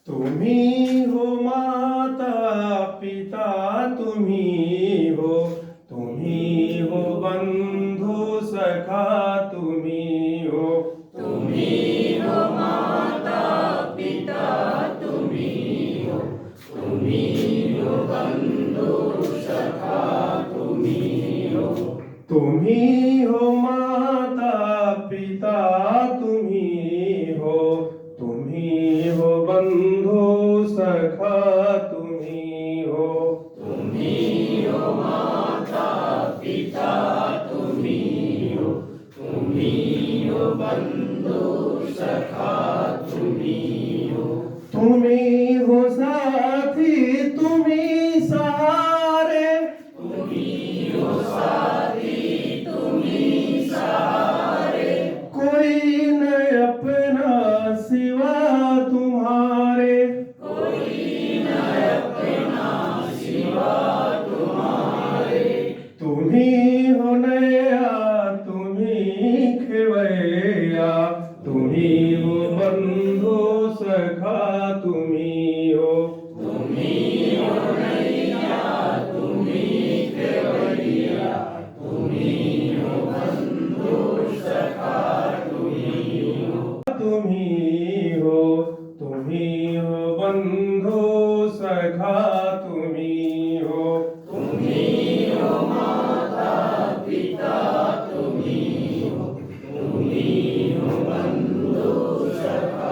तुम्ही हो माता पिता, तुम्ही हो बंधू सखा, तुम्ही हो माता पिता तुम्ही हो बंधू सखा तुम्ही हो माता पिता, तुम्ही हो बंधू सखा, तुम्ही हो माता पिता तुम्ही हो बंधू सखा तुम्ही हो साथी, तुम्ही सहारे, कोई न अपना सिवा तुम्हारे, तुम्ही हो नया, तुम्ही खेवैया, तुम्ही हो बंधू सखा, तुम्ही हो तुम्ही हो बंधू सखा, तुम्ही हो माता पिता तुम्ही हो बंधू सखा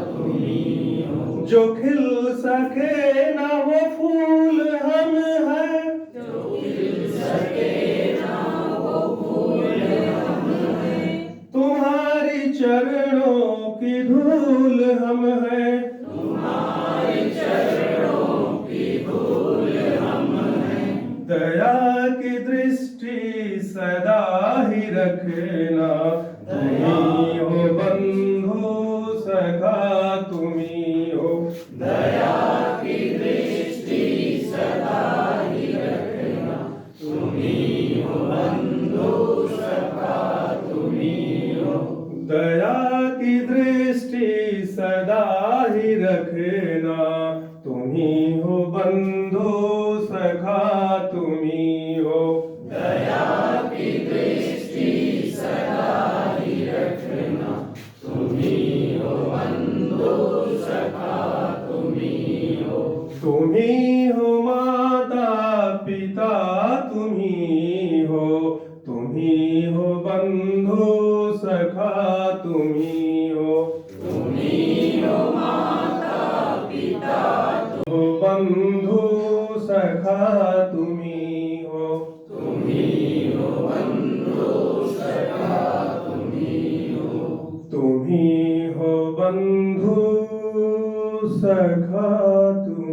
तुम्ही हो जो खिल सके ना वो फूल हम हैं, तुम्हारी चरणों की धूल हम हैं, दया की दृष्टि सदा ही रखना, तुम्ही हो बंधु सखा, तुम्ही हो दया की दृष्टि सदा ही रखना तुम्ही हो बंधु सखा तुम्ही हो दया की दृष्टि सदा ही रखना, तुम्ही हो बंधु सखा, तुम्ही हो दया की दृष्टि सदा ही रखना तुम्ही हो बंधु सखा तुम्ही हो तुम्ही हो माता पिता, तुम्ही हो बंधु सखा, तुम्ही हो माता पिता हो बंधु सखा, तुम्ही हो बंधु सखा तुम्ही तुम्ही हो बंधु सखा, तुम्ही